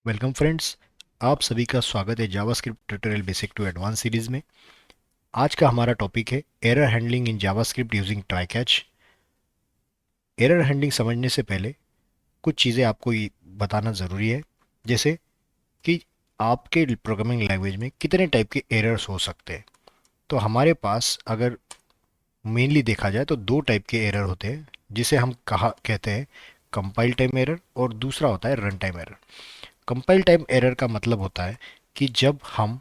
Welcome friends. आप सभी का स्वागत है JavaScript tutorial basic to advance series में। आज का हमारा टॉपिक है error handling in JavaScript using try catch. Error handling समझने से पहले कुछ चीज़ें आपको ये बताना ज़रूरी है, जैसे कि आपके प्रोग्रामिंग लैंग्वेज में कितने टाइप के एरर्स हो सकते हैं। तो हमारे पास अगर मेनली देखा जाए तो दो टाइप के एरर होते हैं, जिसे हम कहा कहते हैं कंपाइल टाइम एरर, और दूसरा होता है run time error. Compile time error का मतलब होता है कि जब हम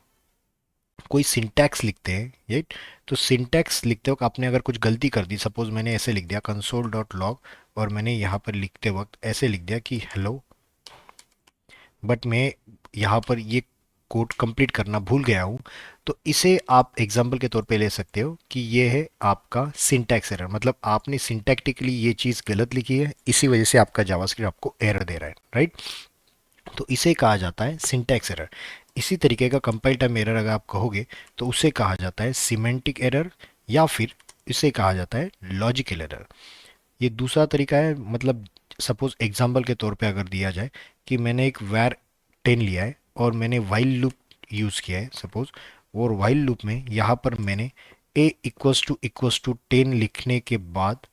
कोई सिंटैक्स लिखते हैं, राइट। तो सिंटैक्स लिखते वक्त आपने अगर कुछ गलती कर दी, सपोज मैंने ऐसे लिख दिया कंसोल डॉट लॉग, और मैंने यहाँ पर लिखते वक्त ऐसे लिख दिया कि हेलो, बट मैं यहाँ पर ये कोड कंप्लीट करना भूल गया हूँ। तो इसे आप एग्जाम्पल के तौर पे ले सकते हो कि ये है आपका सिंटैक्स एरर, मतलब आपने सिंटैक्टिकली ये चीज़ गलत लिखी है, इसी वजह से आपका जावास्क्रिप्ट आपको एरर दे रहा है, राइट। तो इसे कहा जाता है सिंटैक्स एरर। इसी तरीके का कंपाइल टाइम एरर अगर आप कहोगे तो उसे कहा जाता है सिमेंटिक एरर, या फिर इसे कहा जाता है लॉजिकल एरर। ये दूसरा तरीका है, मतलब सपोज एग्जांपल के तौर पे अगर दिया जाए कि मैंने एक वैर 10 लिया है और मैंने वाइल लूप यूज़ किया है सपोज, और वाइल लूप में यहाँ पर मैंने a = 10 लिखने के बाद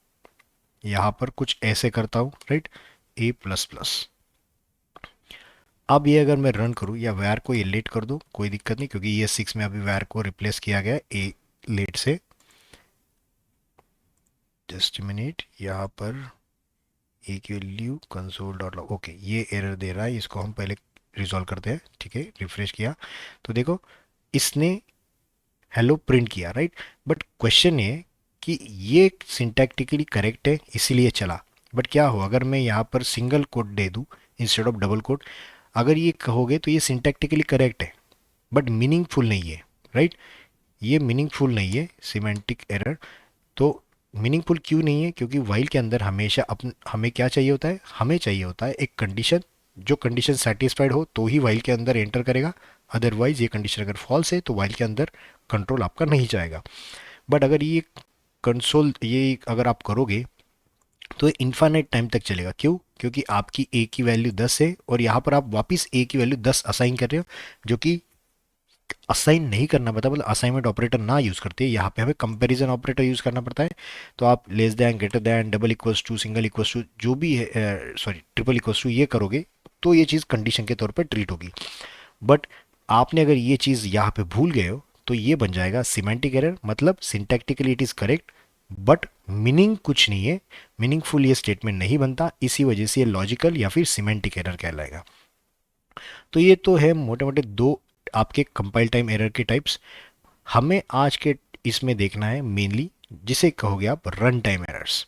यहाँ पर कुछ ऐसे करता हूँ, राइट, a++। अब ये अगर मैं रन करूँ या वैर को ये लेट कर दूँ, कोई दिक्कत नहीं, क्योंकि ये 6 में अभी वैर को रिप्लेस किया गया है ए लेट से। जस्ट मिनट, यहाँ पर ए की value console dot log, okay, ये एरर दे रहा है, इसको हम पहले रिजॉल्व करते हैं। ठीक है, रिफ्रेश किया तो देखो इसने हेलो प्रिंट किया, राइट। बट क्वेश्चन ये कि ये सिंटैक्टिकली करेक्ट है इसीलिए चला, बट क्या हो अगर मैं यहाँ पर सिंगल कोट दे दूँ इंस्टेड ऑफ डबल कोट। अगर ये कहोगे तो ये सिंटैक्टिकली करेक्ट है बट मीनिंगफुल नहीं है, राइट। ये मीनिंगफुल नहीं है सिमेंटिक एरर। तो मीनिंगफुल क्यों नहीं है? क्योंकि वाइल के अंदर हमेशा हमें क्या चाहिए होता है, हमें चाहिए होता है एक कंडीशन, जो कंडीशन सेटिस्फाइड हो तो ही वाइल के अंदर एंटर करेगा। अदरवाइज ये कंडीशन अगर फॉल्स है तो वाइल के अंदर कंट्रोल आपका नहीं जाएगा। बट अगर ये कंसोल ये अगर आप करोगे तो ये इन्फाइनाइट टाइम तक चलेगा। क्यों? क्योंकि आपकी ए की वैल्यू 10 है और यहाँ पर आप वापस ए की वैल्यू 10 असाइन कर रहे हो, जो कि असाइन नहीं करना पड़ता, मतलब असाइनमेंट ऑपरेटर ना यूज करते हैं, यहाँ पे हमें कंपैरिजन ऑपरेटर यूज करना पड़ता है। तो आप less than, greater than, double equals to, single equals to, जो भी है, सॉरी ट्रिपल इक्वल्स टू, ये करोगे तो ये चीज़ कंडीशन के तौर पर ट्रीट होगी। बट आपने अगर ये चीज़ यहाँ पे भूल गए हो तो ये बन जाएगा सिमेंटिक एरर, मतलब syntactically it is correct but meaning कुछ नहीं है, मीनिंगफुल ये स्टेटमेंट नहीं बनता, इसी वजह से ये लॉजिकल या फिर सिमेंटिक एरर कहलाएगा। तो ये तो है मोटे मोटे दो आपके कंपाइल टाइम एरर के टाइप्स। हमें आज के इसमें देखना है मेनली जिसे कहोगे आप run time errors.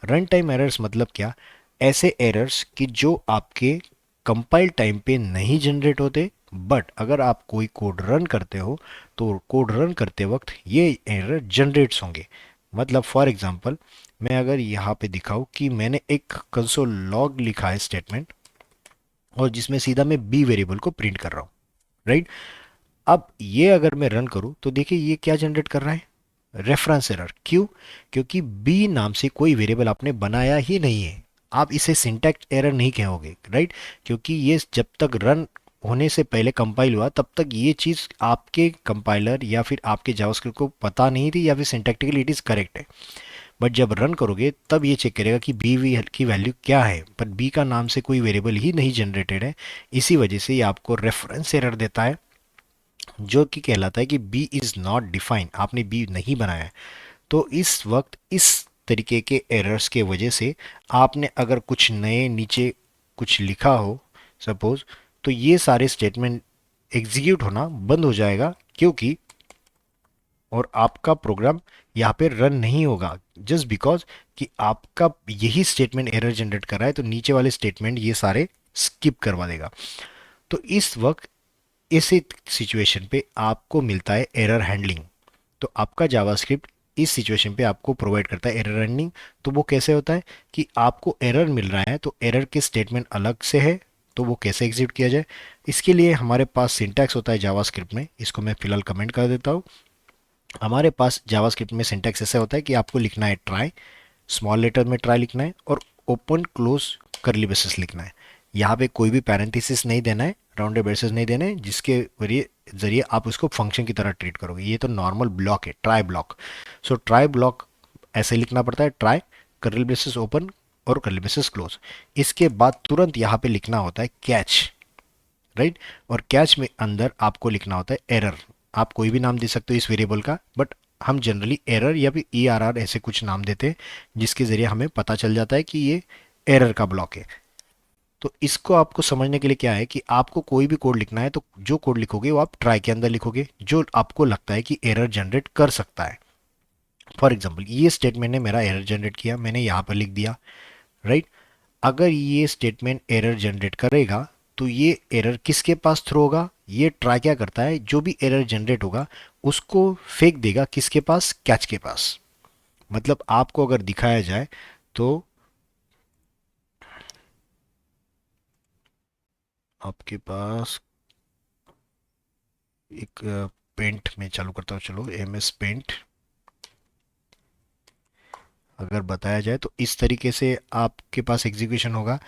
Run time errors मतलब क्या? ऐसे एरर्स कि जो आपके कंपाइल टाइम पे नहीं जनरेट होते, बट अगर आप कोई कोड रन करते हो तो कोड रन करते वक्त ये एरर जनरेट्स होंगे। मतलब फॉर एग्जांपल मैं अगर यहाँ पे दिखाऊं कि मैंने एक कंसोल लॉग लिखा है स्टेटमेंट, और जिसमें सीधा मैं बी वेरिएबल को प्रिंट कर रहा हूँ, राइट। अब ये अगर मैं रन करूं तो देखिए ये क्या जनरेट कर रहा है, रेफरेंस एरर। क्यों? क्योंकि बी नाम से कोई वेरिएबल आपने बनाया ही नहीं है। आप इसे सिंटैक्स एरर नहीं कहोगे, राइट, क्योंकि ये जब तक रन होने से पहले कंपाइल हुआ तब तक ये चीज़ आपके कंपाइलर या फिर आपके जावास्क्रिप्ट को पता नहीं थी, या फिर सिंटैक्टिकली इट इज़ करेक्ट है। बट जब रन करोगे तब ये चेक करेगा कि बी वी की वैल्यू क्या है, पर बी का नाम से कोई वेरिएबल ही नहीं जनरेटेड है। इसी वजह से ये आपको रेफरेंस एरर देता है, जो कि कहलाता है कि बी इज़ नॉट डिफाइंड, आपने बी नहीं बनाया है। तो इस वक्त इस तरीके के एरर्स के वजह से आपने अगर कुछ नए नीचे कुछ लिखा हो सपोज, तो ये सारे स्टेटमेंट एग्जीक्यूट होना बंद हो जाएगा, क्योंकि और आपका प्रोग्राम यहाँ पे रन नहीं होगा, जस्ट बिकॉज कि आपका यही स्टेटमेंट एरर जनरेट कर रहा है, तो नीचे वाले स्टेटमेंट ये सारे स्किप करवा देगा। तो इस वक्त इसी सिचुएशन पे आपको मिलता है एरर हैंडलिंग। तो आपका जावास्क्रिप्ट इस सिचुएशन पे आपको प्रोवाइड करता है एरर हैंडलिंग। तो वो कैसे होता है कि आपको एरर मिल रहा है तो एरर के स्टेटमेंट अलग से है, तो वो कैसे एग्जीक्यूट किया जाए, इसके लिए हमारे पास सिंटैक्स होता है जावास्क्रिप्ट में। इसको मैं फिलहाल कमेंट कर देता हूँ। हमारे पास जावास्क्रिप्ट में सिंटैक्स ऐसा होता है कि आपको लिखना है ट्राई, स्मॉल लेटर में ट्राई लिखना है, और ओपन क्लोज करली ब्रेसेस लिखना है। यहाँ पे कोई भी पैरेंथेसिस नहीं देना है, राउंडेड ब्रेसेस नहीं देने, जिसके जरिए जरिए आप उसको फंक्शन की तरह ट्रीट करोगे। ये तो नॉर्मल ब्लॉक है, try block. So try block ऐसे लिखना पड़ता है, ट्राई कर्ली ब्रेसेस ओपन और कर्ली ब्रेसेस क्लोज। इसके बाद तुरंत यहाँ पे लिखना होता है कैच, राइट। और कैच में अंदर आपको लिखना होता है एरर। आप कोई भी नाम दे सकते हो इस वेरिएबल का, बट हम जनरली एरर या फिर ई आर आर ऐसे कुछ नाम देते हैं, जिसके जरिए हमें पता चल जाता है कि ये एरर का ब्लॉक है। तो इसको आपको समझने के लिए क्या है कि आपको कोई भी कोड लिखना है तो जो कोड लिखोगे वो आप ट्राई के अंदर लिखोगे, जो आपको लगता है कि एरर जनरेट कर सकता है। फॉर एग्जाम्पल ये स्टेटमेंट ने मेरा एरर जनरेट किया, मैंने यहाँ पर लिख दिया, राइट। अगर ये स्टेटमेंट एरर जनरेट करेगा तो ये एरर किसके पास थ्रो होगा, ये ट्राई क्या करता है, जो भी एरर जनरेट होगा उसको फेंक देगा किसके पास, कैच के पास। मतलब आपको अगर दिखाया जाए तो आपके पास एक पेंट में चालू करता हूँ, चलो एम एस पेंट। अगर बताया जाए तो इस तरीके से आपके पास एग्जीक्यूशन होगा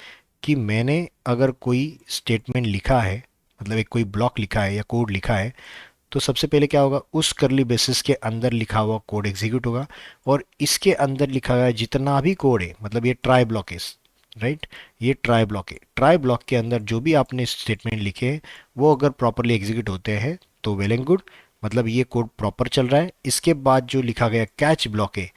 कि मैंने अगर कोई स्टेटमेंट लिखा है, मतलब एक कोई ब्लॉक लिखा है या कोड लिखा है, तो सबसे पहले क्या होगा, उस करली बेसिस के अंदर लिखा हुआ कोड एग्जीक्यूट होगा। और इसके अंदर लिखा हुआ जितना भी कोड है, मतलब ये ट्राई ब्लॉक है, राइट। ये ट्राई ब्लॉक है, ट्राई ब्लॉक के अंदर जो भी आपने स्टेटमेंट लिखे हैं वो अगर प्रॉपरली एग्जीक्यूट होते हैं तो वेल एंड गुड, मतलब ये कोड प्रॉपर चल रहा है। इसके बाद जो लिखा गया कैच ब्लॉक है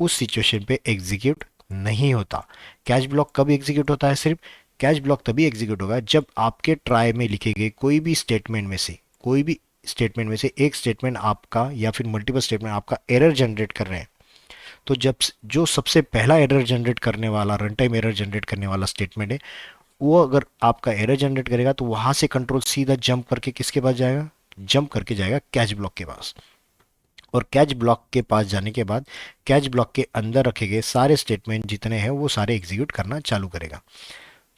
उस सिचुएशन पे एग्जीक्यूट नहीं होता। कैच ब्लॉक कब एग्जीक्यूट होता है, सिर्फ कैच ब्लॉक तभी एग्जीक्यूट होगा जब आपके ट्राई में लिखे गए कोई भी स्टेटमेंट में से, कोई भी स्टेटमेंट में से एक स्टेटमेंट आपका या फिर मल्टीपल स्टेटमेंट आपका एरर जनरेट कर रहे हैं। तो जब जो सबसे पहला एरर जनरेट करने वाला, रन टाइम एरर जनरेट करने वाला स्टेटमेंट है, वो अगर आपका एरर जनरेट करेगा तो वहां से कंट्रोल सीधा जंप करके किसके पास जाएगा, जंप करके जाएगा कैच ब्लॉक के पास। और कैच ब्लॉक के पास जाने के बाद कैच ब्लॉक के अंदर रखे गए सारे स्टेटमेंट जितने हैं वो सारे एग्जीक्यूट करना चालू करेगा।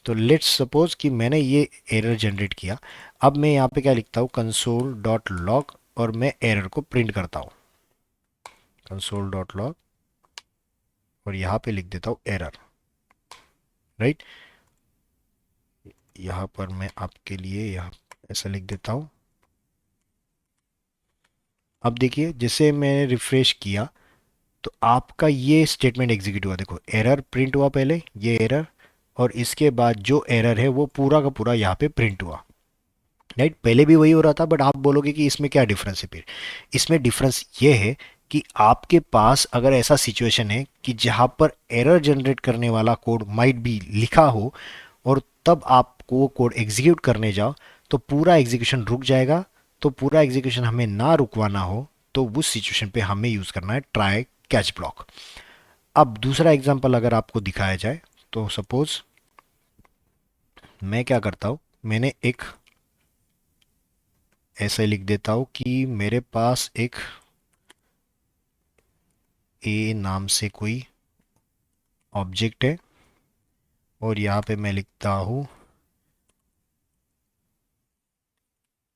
तो लेट्स सपोज कि मैंने ये एरर जनरेट किया। अब मैं यहाँ पे क्या लिखता हूँ, कंसोल डॉट लॉग, और मैं एरर को प्रिंट करता हूँ, कंसोल डॉट लॉग, और यहाँ पे लिख देता हूँ एरर, राइट। यहाँ पर मैं आपके लिए यहाँ ऐसा लिख देता हूँ। अब देखिए जैसे मैंने रिफ्रेश किया तो आपका ये स्टेटमेंट एग्जीक्यूट हुआ, देखो एरर प्रिंट हुआ पहले, ये एरर, और इसके बाद जो एरर है वो पूरा का पूरा यहाँ पे प्रिंट हुआ, राइट। पहले भी वही हो रहा था, बट आप बोलोगे कि इसमें क्या डिफरेंस है फिर। इसमें डिफरेंस ये है कि आपके पास अगर ऐसा सिचुएशन है कि जहाँ पर एरर जनरेट करने वाला कोड माइट बी लिखा हो, और तब आपको वो कोड एग्जीक्यूट करने जाओ तो पूरा एग्जीक्यूशन रुक जाएगा। तो पूरा एग्जीक्यूशन हमें ना रुकवाना हो तो उस सिचुएशन पे हमें यूज करना है ट्राई कैच ब्लॉक। अब दूसरा एग्जांपल अगर आपको दिखाया जाए तो सपोज मैं क्या करता हूं, मैंने एक ऐसे लिख देता हूं कि मेरे पास एक ए नाम से कोई ऑब्जेक्ट है, और यहां पे मैं लिखता हूं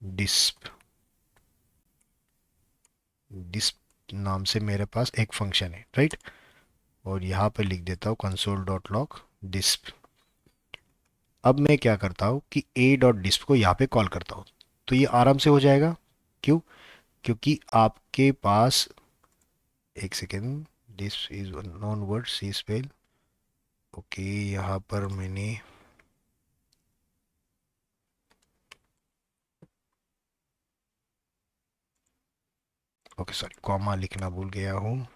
डिस्प, डिस्प नाम से मेरे पास एक फंक्शन है, राइट। और यहाँ पे लिख देता हूँ कंसोल डॉट लॉग डिस्प। अब मैं क्या करता हूँ कि ए डॉट डिस्प को यहाँ पे कॉल करता हूँ, तो ये आराम से हो जाएगा। क्यों, क्योंकि आपके पास, एक second, disp is non word C spell, okay. यहाँ पर मैंने ओके सॉरी कॉमा लिखना भूल गया हूँ।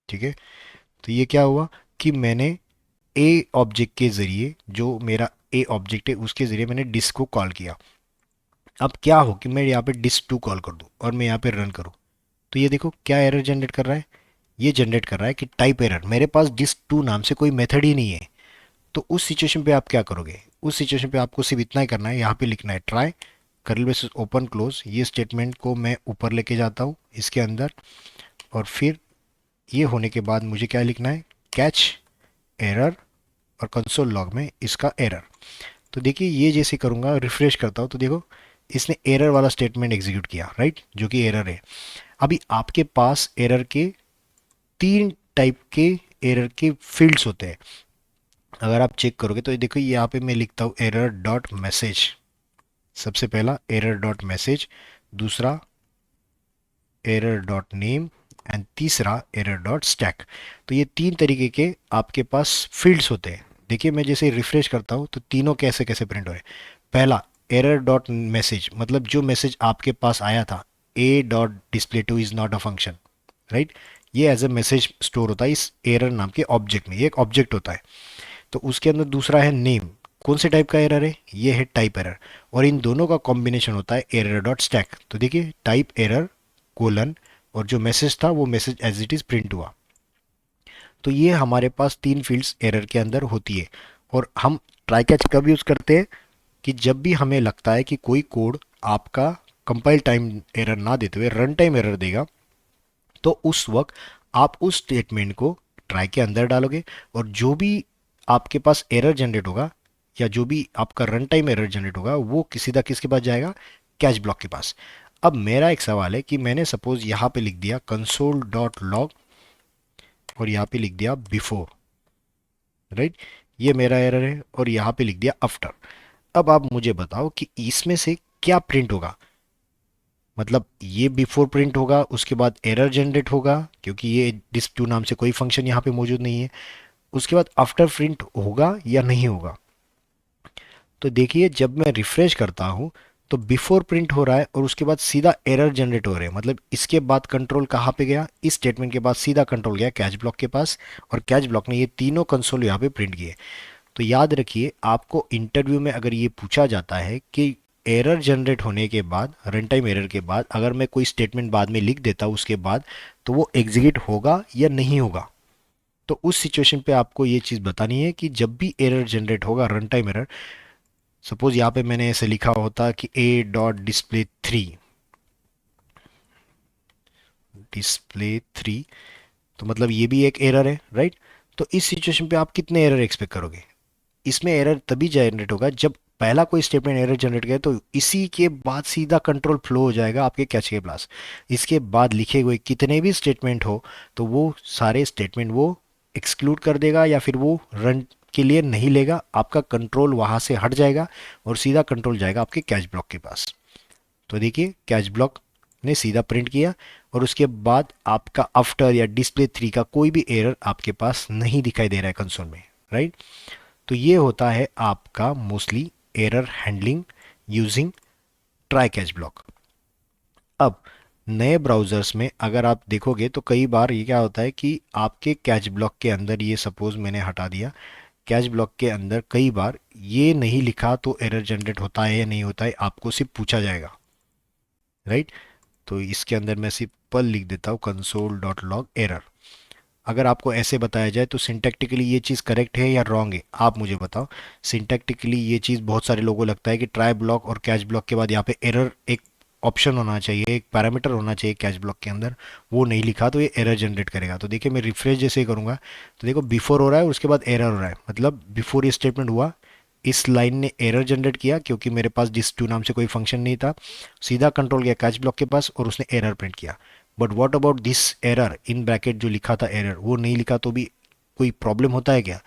ठीक है, तो ये क्या हुआ कि मैंने ए ऑब्जेक्ट के जरिए, जो मेरा ए ऑब्जेक्ट है उसके जरिए मैंने डिस्क को कॉल किया। अब क्या हो कि मैं यहाँ पे डिस्क टू कॉल कर दूँ और मैं यहाँ पे रन करूँ, तो ये देखो क्या एरर जनरेट कर रहा है, ये जनरेट कर रहा है कि टाइप एरर, मेरे पास डिस्क टू नाम से कोई मेथड ही नहीं है। तो उस सिचुएशन पे आप क्या करोगे, उस सिचुएशन पे आपको सिर्फ इतना ही करना है, यहाँ पे लिखना है try curly braces open close, ये स्टेटमेंट को मैं ऊपर लेके जाता हूँ इसके अंदर, और फिर ये होने के बाद मुझे क्या लिखना है, कैच एरर, और कंसोल लॉग में इसका एरर। तो देखिए ये जैसे करूँगा, रिफ्रेश करता हूँ तो देखो इसने एरर वाला स्टेटमेंट एग्जीक्यूट किया, राइट, जो कि एरर है। अभी आपके पास एरर के तीन टाइप के एरर के फील्ड्स होते हैं। अगर आप चेक करोगे तो देखो यहाँ पे मैं लिखता हूँ एरर डॉट मैसेज, सबसे पहला एरर डॉट मैसेज, दूसरा एरर डॉट नेम एंड तीसरा एरर डॉट स्टैक। तो ये तीन तरीके के आपके पास फील्ड्स होते हैं। देखिए मैं जैसे रिफ्रेश करता हूँ तो तीनों कैसे कैसे प्रिंट हो रहे हैं। पहला एरर डॉट मैसेज, मतलब जो मैसेज आपके पास आया था, ए dot display two is not a function, right, ये एज ए मैसेज स्टोर होता है इस एरर नाम के ऑब्जेक्ट में, ये एक ऑब्जेक्ट होता है। तो उसके अंदर दूसरा है नेम, कौन से टाइप का एरर है, ये है टाइप एरर, और इन दोनों का कॉम्बिनेशन होता है एरर डॉट स्टैक। तो देखिए टाइप एरर कोलन और जो मैसेज था वो message as it is print हुआ। तो ये हमारे पास तीन फील्ड्स एरर के अंदर होती है। और हम ट्राई कैच कब यूज करते हैं, कि जब भी हमें लगता है कि कोई कोड आपका कंपाइल टाइम एरर ना देते हुए रन टाइम एरर देगा, तो उस वक्त आप उस स्टेटमेंट को ट्राई के अंदर डालोगे, और जो भी आपके पास एरर जनरेट होगा या जो भी आपका रन टाइम एरर जनरेट होगा वो सीधा किसके पास जाएगा, कैच ब्लॉक के पास। अब मेरा एक सवाल है कि मैंने सपोज यहाँ पे लिख दिया कंसोल डॉट लॉग और यहाँ पे लिख दिया बिफोर, राइट, ये मेरा एरर है, और यहाँ पे लिख दिया आफ्टर। अब आप मुझे बताओ कि इसमें से क्या प्रिंट होगा। मतलब ये बिफोर प्रिंट होगा, उसके बाद एरर जनरेट होगा क्योंकि ये डिस्प टू नाम से कोई फंक्शन यहाँ पे मौजूद नहीं है, उसके बाद आफ्टर प्रिंट होगा या नहीं होगा। तो देखिए जब मैं रिफ्रेश करता हूँ तो बिफोर प्रिंट हो रहा है और उसके बाद सीधा एरर जनरेट हो रहे हैं। मतलब इसके बाद कंट्रोल कहाँ पे गया, इस स्टेटमेंट के बाद सीधा कंट्रोल गया कैच ब्लॉक के पास, और कैच ब्लॉक ने ये तीनों कंसोल यहाँ पे प्रिंट किए। तो याद रखिए आपको इंटरव्यू में अगर ये पूछा जाता है कि एरर जनरेट होने के बाद, रन टाइम एरर के बाद अगर मैं कोई स्टेटमेंट बाद में लिख देता हूँ उसके बाद, तो वो एग्जीक्यूट होगा या नहीं होगा। तो उस सिचुएशन पे आपको ये चीज़ बतानी है कि जब भी एरर जनरेट होगा रन टाइम एरर, सपोज यहाँ पे मैंने ऐसे लिखा होता कि ए डॉट डिस्प्ले थ्री, तो मतलब ये भी एक एरर है, राइट। तो इस सिचुएशन पे आप कितने एरर एक्सपेक्ट करोगे। इसमें एरर तभी जनरेट होगा जब पहला कोई स्टेटमेंट एरर जनरेट करे, तो इसी के बाद सीधा कंट्रोल फ्लो हो जाएगा आपके कैच के पास। इसके बाद लिखे हुए कितने भी स्टेटमेंट हो तो वो सारे स्टेटमेंट वो एक्सक्लूड कर देगा या फिर वो रन के लिए नहीं लेगा, आपका कंट्रोल वहां से हट जाएगा और सीधा कंट्रोल जाएगा आपके कैच ब्लॉक के पास। तो देखिए कैच ब्लॉक ने सीधा प्रिंट किया, और उसके बाद आपका आफ्टर या डिस्प्ले 3 का कोई भी एरर आपके पास नहीं दिखाई दे रहा है कंसोल में, राइट। तो ये होता है आपका mostly error handling using try catch block. अब नए ब्राउजर्स में अगर आप देखोगे तो कई बार ये क्या होता है कि आपके कैच ब्लॉक के अंदर, ये सपोज मैंने हटा दिया, कैच ब्लॉक के अंदर कई बार ये नहीं लिखा तो एरर जनरेट होता है या नहीं होता है, आपको सिर्फ पूछा जाएगा, राइट। तो इसके अंदर मैं सिंपल लिख देता हूँ कंसोल डॉट लॉग एरर। अगर आपको ऐसे बताया जाए तो सिंटैक्टिकली ये चीज़ करेक्ट है या रॉन्ग है, आप मुझे बताओ। सिंटैक्टिकली ये चीज़ बहुत सारे लोगों को लगता है कि ट्राई ब्लॉक और कैच ब्लॉक के बाद यहाँ पे एरर एक ऑप्शन होना चाहिए, एक पैरामीटर होना चाहिए कैच ब्लॉक के अंदर, वो नहीं लिखा तो ये एरर जनरेट करेगा। तो देखिए मैं रिफ्रेश जैसे ही करूँगा तो देखो बिफोर हो रहा है और उसके बाद एरर हो रहा है, मतलब बिफोर ये स्टेटमेंट हुआ, इस लाइन ने एरर जनरेट किया क्योंकि मेरे पास डिस टू नाम से कोई फंक्शन नहीं था, सीधा कंट्रोल गया कैच ब्लॉक के पास और उसने एरर प्रिंट किया। But what about this error in bracket, जो लिखा था एरर वो नहीं लिखा तो भी कोई प्रॉब्लम होता है क्या।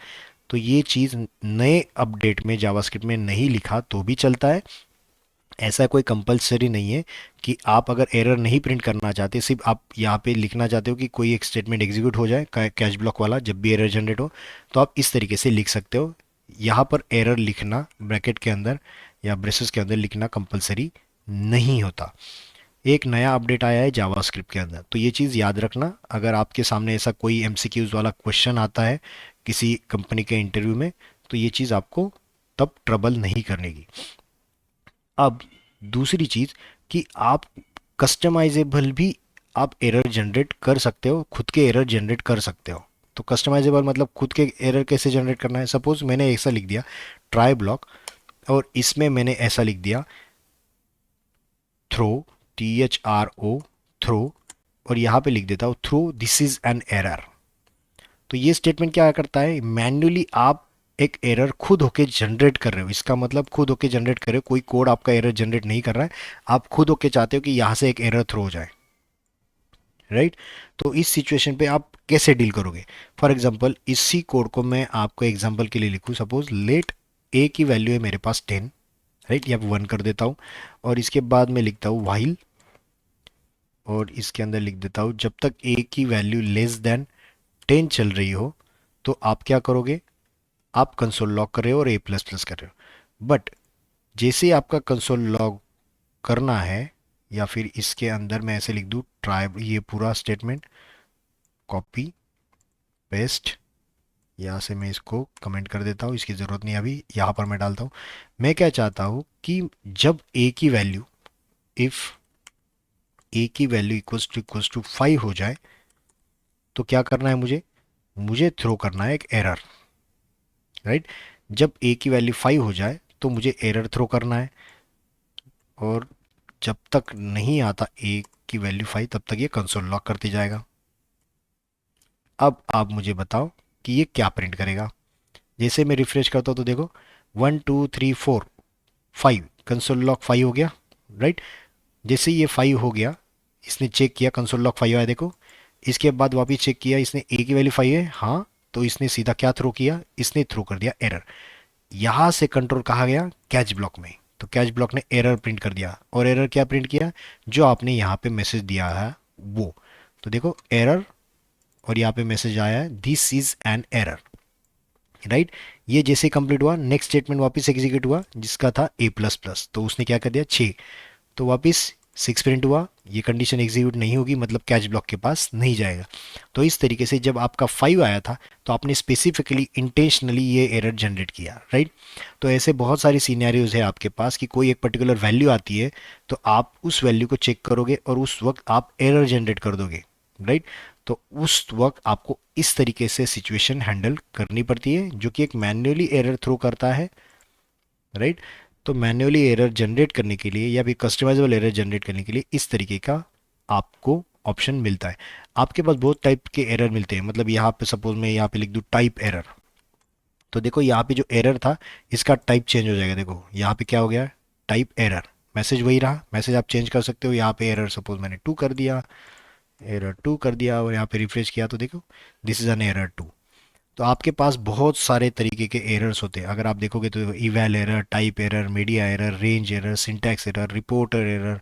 तो ये चीज़ नए अपडेट में जावास्क्रिप्ट में नहीं लिखा तो भी चलता है। ऐसा कोई कंपलसरी नहीं है कि आप अगर एरर नहीं प्रिंट करना चाहते, सिर्फ आप यहाँ पे लिखना चाहते हो कि कोई एक स्टेटमेंट एग्जीक्यूट हो जाए कैच ब्लॉक वाला जब भी एरर जनरेट हो, तो आप इस तरीके से लिख सकते हो। यहाँ पर एरर लिखना ब्रैकेट के अंदर या ब्रेसेस के अंदर लिखना कंपलसरी नहीं होता। एक नया अपडेट आया है जावास्क्रिप्ट के अंदर, तो ये चीज़ याद रखना। अगर आपके सामने ऐसा कोई एमसीक्यूज वाला क्वेश्चन आता है किसी कंपनी के इंटरव्यू में, तो ये चीज़ आपको तब ट्रबल नहीं करने की। अब दूसरी चीज़ कि आप कस्टमाइजेबल भी आप एरर जनरेट कर सकते हो, खुद के एरर जनरेट कर सकते हो। तो कस्टमाइजेबल मतलब खुद के एरर कैसे जनरेट करना है। सपोज मैंने ऐसा लिख दिया ट्राई ब्लॉक और इसमें मैंने ऐसा लिख दिया थ्रो, THRO थ्रो, और यहाँ पे लिख देता हूँ throw this is an error. तो ये स्टेटमेंट क्या करता है, मैन्युअली आप एक एरर खुद होके जनरेट कर रहे हो, इसका मतलब खुद होके जनरेट कर रहे हो, कोई कोड आपका एरर जनरेट नहीं कर रहा है, आप खुद होके चाहते हो कि यहाँ से एक एरर थ्रो हो जाए, राइट। तो इस सिचुएशन पे आप कैसे डील करोगे? फॉर एग्जांपल इसी कोड को मैं आपको एग्जांपल के लिए लिखूं, सपोज लेट ए की वैल्यू है मेरे पास 10, राइट, या 1 कर देता हूँ, और इसके बाद मैं लिखता हूँ वाइल, और इसके अंदर लिख देता हूँ जब तक ए की वैल्यू लेस देन 10 चल रही हो तो आप क्या करोगे, आप कंसोल लॉग कर रहे हो और ए प्लस प्लस कर रहे हो। बट जैसे ही आपका कंसोल लॉग करना है, या फिर इसके अंदर मैं ऐसे लिख दूँ ट्राई, ये पूरा स्टेटमेंट कॉपी पेस्ट, यहाँ से मैं इसको कमेंट कर देता हूँ, इसकी ज़रूरत नहीं अभी, यहाँ पर मैं डालता हूँ। मैं क्या चाहता हूँ कि जब ए की वैल्यू, इफ़ ए की वैल्यू इक्वल्स टू 5 हो जाए तो क्या करना है मुझे, मुझे थ्रो करना है एक एरर, राइट। जब ए की वैल्यू 5 हो जाए तो मुझे एरर थ्रो करना है, और जब तक नहीं आता ए की वैल्यू 5 तब तक ये कंसोल लॉक करते जाएगा। अब आप मुझे बताओ कि ये क्या प्रिंट करेगा। जैसे मैं रिफ्रेश करता हूँ तो देखो 1 2 3 4 5, कंसोल लॉक 5 हो गया, राइट। जैसे ये 5 हो गया, इसने चेक किया कंसोल लॉक 5 आया देखो, इसके बाद वापिस चेक किया, इसने ए की वैल्यू 5 है हाँ, तो इसने सीधा क्या थ्रो किया, इसने थ्रो कर दिया एरर। यहाँ से कंट्रोल कहा गया कैच ब्लॉक में, तो कैच ब्लॉक ने एरर प्रिंट कर दिया, और एरर क्या प्रिंट किया, जो आपने यहाँ पे मैसेज दिया है वो। तो देखो एरर, और यहाँ पे मैसेज आया है this is an error, right. ये जैसे कंप्लीट हुआ, नेक्स्ट स्टेटमेंट वापस एग्जीक्यूट हुआ जिसका था ए प्लस प्लस, तो उसने क्या कर दिया 6, तो वापस 6 प्रिंट हुआ, ये कंडीशन एग्जीक्यूट नहीं होगी, मतलब कैच ब्लॉक के पास नहीं जाएगा। तो इस तरीके से जब आपका 5 आया था तो आपने स्पेसिफिकली इंटेंशनली ये एरर जनरेट किया, राइट। तो ऐसे बहुत सारी सीनैरियोज है आपके पास कि कोई एक पर्टिकुलर वैल्यू आती है, तो आप उस वैल्यू को चेक करोगे और उस वक्त आप एरर जनरेट कर दोगे, राइट। तो उस वक्त आपको इस तरीके से सिचुएशन हैंडल करनी पड़ती है, जो कि एक मैन्युअली एरर थ्रो करता है, राइट। तो मैन्युअली एरर जनरेट करने के लिए या फिर कस्टमाइजेबल एरर जनरेट करने के लिए इस तरीके का आपको ऑप्शन मिलता है। आपके पास बहुत टाइप के एरर मिलते हैं, मतलब यहाँ पे सपोज मैं यहाँ पे लिख दूँ टाइप एरर, तो देखो यहाँ पे जो एरर था इसका टाइप चेंज हो जाएगा, देखो यहाँ पे क्या हो गया, टाइप एरर, मैसेज वही रहा, मैसेज आप चेंज कर सकते हो, यहाँ पे एरर सपोज मैंने 2 कर दिया, एरर 2 कर दिया, और यहाँ पे रिफ्रेश किया तो देखो दिस इज एन एरर 2। तो आपके पास बहुत सारे तरीके के एरर्स होते हैं, अगर आप देखोगे तो eval error, type error, media error, range error, syntax error, reporter error,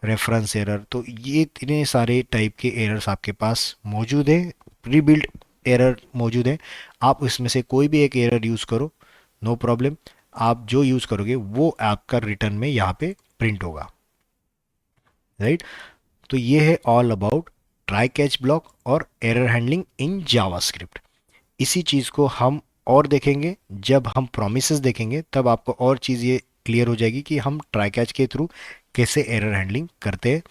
reference error, तो ये इतने सारे टाइप के एरर्स आपके पास मौजूद है, प्री-बिल्ट एरर मौजूद है। आप इसमें से कोई भी एक एरर यूज़ करो, नो प्रॉब्लम, आप जो यूज़ करोगे वो आपका रिटर्न में यहाँ पे प्रिंट होगा, राइट। तो ये है all about try catch block और एरर हैंडलिंग इन जावास्क्रिप्ट। इसी चीज़ को हम और देखेंगे, जब हम प्रोमिसेस देखेंगे तब आपको और चीज़ ये क्लियर हो जाएगी कि हम ट्राई कैच के थ्रू कैसे एरर हैंडलिंग करते हैं।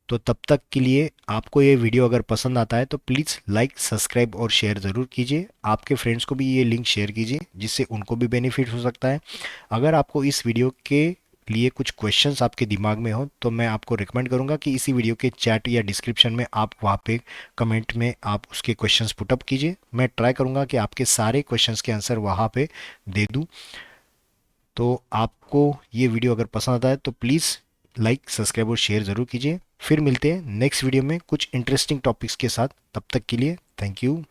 तो तब तक के लिए आपको ये वीडियो अगर पसंद आता है तो प्लीज़ लाइक सब्सक्राइब और शेयर ज़रूर कीजिए, आपके फ्रेंड्स को भी ये लिंक शेयर कीजिए जिससे उनको भी बेनिफिट हो सकता है। अगर आपको इस वीडियो के लिए कुछ क्वेश्चंस आपके दिमाग में हो तो मैं आपको रिकमेंड करूंगा कि इसी वीडियो के चैट या डिस्क्रिप्शन में आप वहाँ पे कमेंट में आप उसके क्वेश्चंस पुटअप कीजिए, मैं ट्राई करूंगा कि आपके सारे क्वेश्चंस के आंसर वहाँ पे दे दूँ। तो आपको ये वीडियो अगर पसंद आता है तो प्लीज़ लाइक सब्सक्राइब और शेयर ज़रूर कीजिए। फिर मिलते हैं नेक्स्ट वीडियो में कुछ इंटरेस्टिंग टॉपिक्स के साथ, तब तक के लिए थैंक यू।